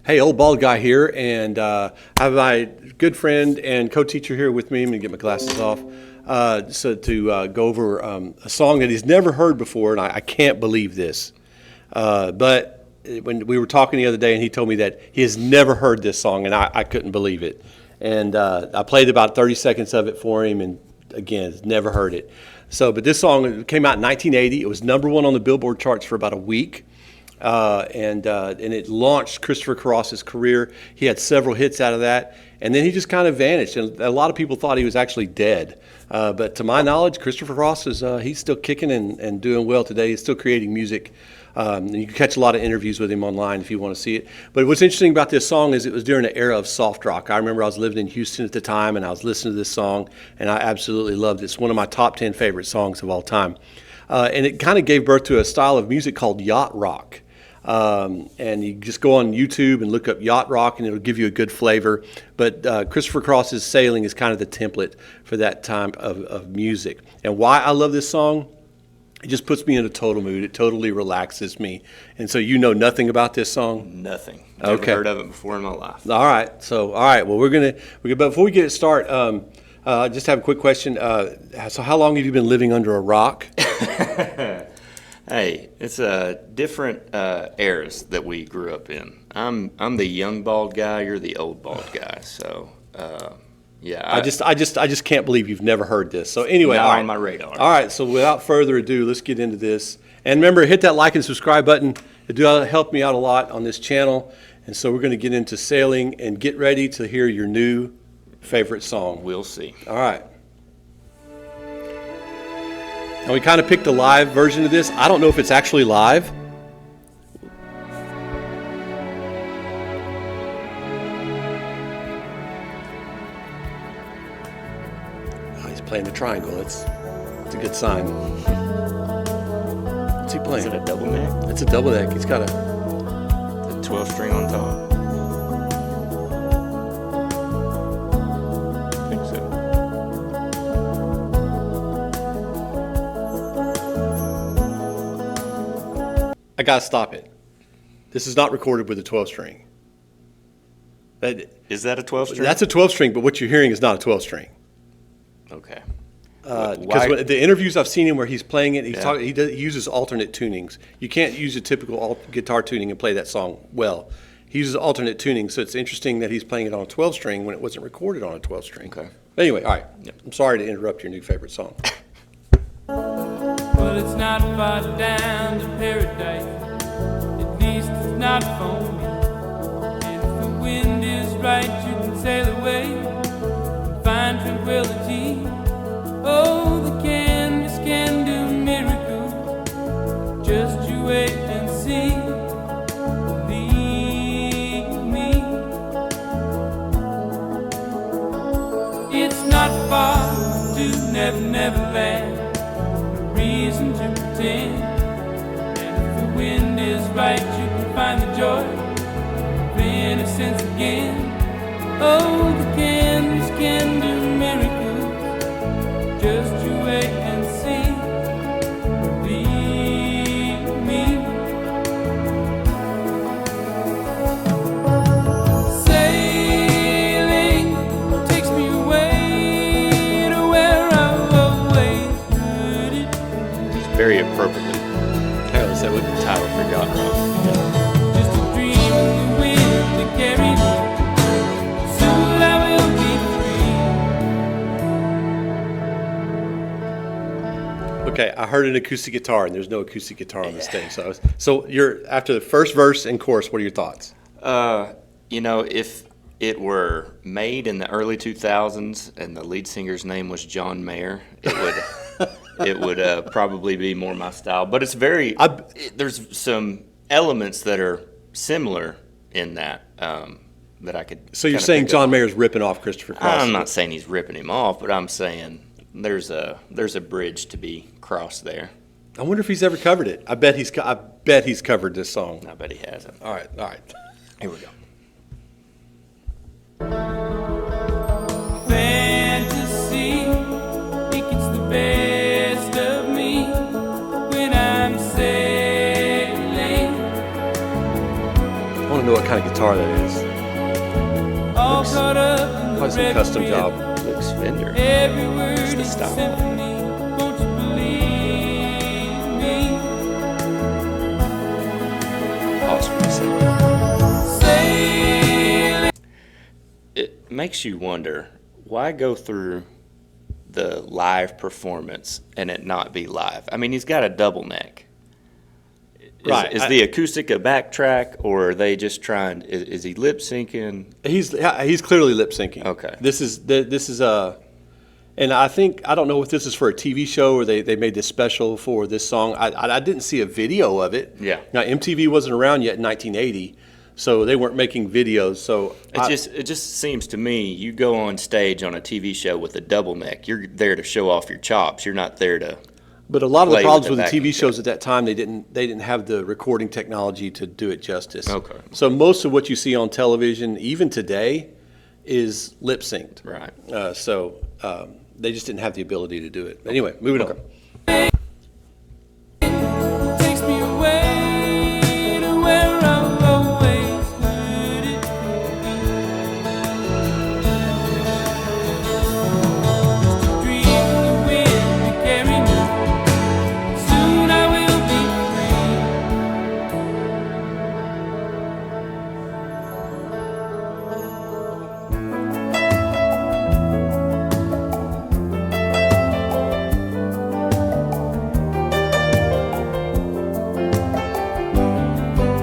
Hey, old bald guy here, and I have my good friend and co-teacher here with me. I'm gonna get my glasses off, so to go over a song that he's never heard before, and I can't believe this. But when we were talking the other day, and he told me that he has never heard this song, and I couldn't believe it. And I played about 30 seconds of it for him, and again, has never heard it. So, but this song came out in 1980. It was #1 on the Billboard charts for about a week. And it launched Christopher Cross's career. He had several hits out of that, and then he just kind of vanished. And a lot of people thought he was actually dead. But to my knowledge, Christopher Cross he's still kicking and doing well today. He's still creating music. And you can catch a lot of interviews with him online if you want to see it. But what's interesting about this song is it was during an era of soft rock. I remember I was living in Houston at the time, and I was listening to this song, and I absolutely loved it. It's one of my top 10 favorite songs of all time. And it kind of gave birth to a style of music called yacht rock. And you just go on YouTube and look up yacht rock, and it'll give you a good flavor. But Christopher Cross's Sailing is kind of the template for that time of music. And why I love this song, it just puts me in a total mood. It totally relaxes me. And so you know nothing about this song? Nothing. Never heard of it before in my life. All right. Well, but before we get it started, I just have a quick question. So how long have you been living under a rock? Hey, it's different eras that we grew up in. I'm the young bald guy. You're the old bald guy. So yeah. I just can't believe you've never heard this. So anyway, not all right. on my radar. All right. So without further ado, let's get into this. And remember, hit that like and subscribe button. It does help me out a lot on this channel. And so we're going to get into Sailing, and get ready to hear your new favorite song. We'll see. All right. And we kind of picked a live version of this. I don't know if it's actually live. Oh, he's playing the triangle. It's a good sign. What's he playing? Is it a double neck? It's a double neck. He's got a 12-string on top. I think so. I gotta stop it. This is not recorded with a 12-string. Is that a 12-string? That's a 12-string, but what you're hearing is not a 12-string. Okay. Because the interviews I've seen him where he's playing it, he uses alternate tunings. You can't use a typical guitar tuning and play that song well. He uses alternate tuning, so it's interesting that he's playing it on a 12-string when it wasn't recorded on a 12-string. Okay. But anyway, all right. Yep. I'm sorry to interrupt your new favorite song. Well, it's not far down to paradise. At least it's not for me. And if the wind is right, you can sail away and find tranquility. Oh, the canvas can do miracles. Just you wait and see. Believe me. It's not far to Never Never Land. Reason to pretend. And if the wind is right, you can find the joy of innocence again. Oh, the canvas can do miracles. Just you wait and see. Believe me. Sailing takes me away to where I've always heard it. Very appropriately. Hell, is that what the Title for yacht rock. Just a dream of the wind to carry me. Soon I will be free. Okay, I heard an acoustic guitar, and there's no acoustic guitar on this thing. So you're after the first verse and chorus. What are your thoughts? If it were made in the early 2000s and the lead singer's name was John Mayer, it would probably be more my style. But it's there's some elements that are similar in that that I could. So you're saying John Mayer's ripping off Christopher Cross? I'm not saying he's ripping him off, but I'm saying there's a bridge to be crossed there. I wonder if he's ever covered it. I bet he's covered this song. I bet he hasn't. All right. Here we go. Fantasy, it gets the best of me when I'm sailing. I want don't know what kind of guitar that is. all caught up in the Probably some custom job. Looks Fender. Every word Just the is a style. symphony. Won't you believe me? Awesome. Sailing. It makes you wonder, why go through the live performance and it not be live? I mean, he's got a double neck. Right. Is the acoustic a backtrack, or are they just trying? Is he lip syncing? He's clearly lip syncing. Okay. This is and I don't know if this is for a TV show or they made this special for this song. I didn't see a video of it. Yeah. Now MTV wasn't around yet in 1980, so they weren't making videos. So It just seems to me, you go on stage on a TV show with a double neck. You're there to show off your chops. You're not there to. But a lot of the play problems with with the the TV backing shows at that time, they didn't have the recording technology to do it justice. Okay. So most of what you see on television, even today, is lip synced. Right. They just didn't have the ability to do it. Anyway, moving on. Takes me away to where I've always heard it. Just a dream of the wind to carry me. Soon I will be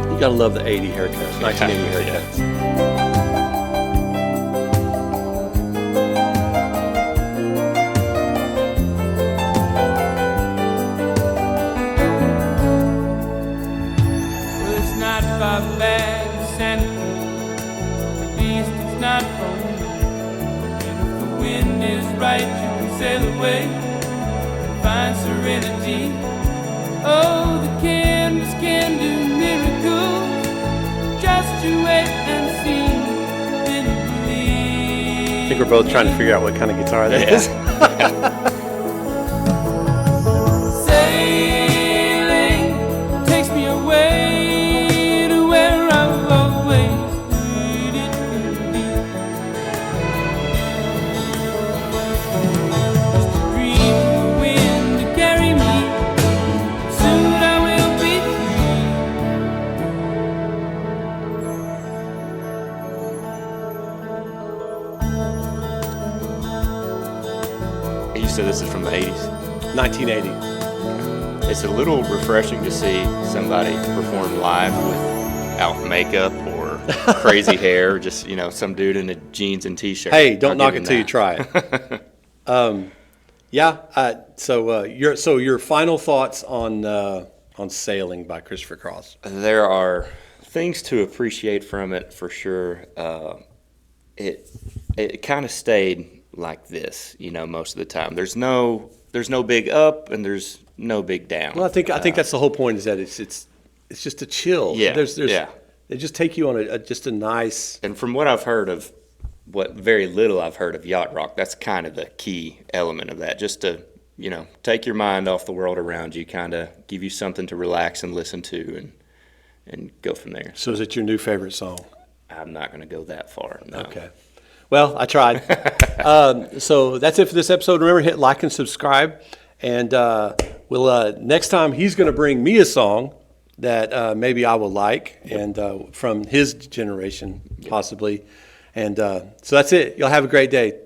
You gotta love the 80 haircuts, 1980 haircuts. Well, it's not far back to Santa Cruz. At least it's not from me. And if the wind is right, you can sail away and find serenity. Oh, the canvas can do miracles. Just you wait and see, then you believe. I think we're both trying to figure out what kind of guitar that is. Sailing takes me away to where I've always needed to be. Just a dream of the wind to carry me. Soon I will be You said this is from the 80s. 1980. It's a little refreshing to see somebody perform live without makeup or crazy hair, just, some dude in a jeans and t-shirt. Hey, don't I'll knock give it till you him try it. So your final thoughts on Sailing by Christopher Cross. that. There are things to appreciate from it for sure. It kind of stayed like this, most of the time. There's no big up and there's no big down. Well, I think that's the whole point, is that it's just a chill. Yeah, There's yeah. They just take you on just a nice. And from what I've heard of, what very little I've heard of yacht rock, that's kind of the key element of that. Just to, take your mind off the world around you, kind of give you something to relax and listen to and go from there. So is it your new favorite song? I'm not going to go that far. No. Okay. Well, I tried. So that's it for this episode. Remember, hit like and subscribe. And we'll next time he's going to bring me a song that maybe I will like, and from his generation possibly. And so that's it. Y'all have a great day.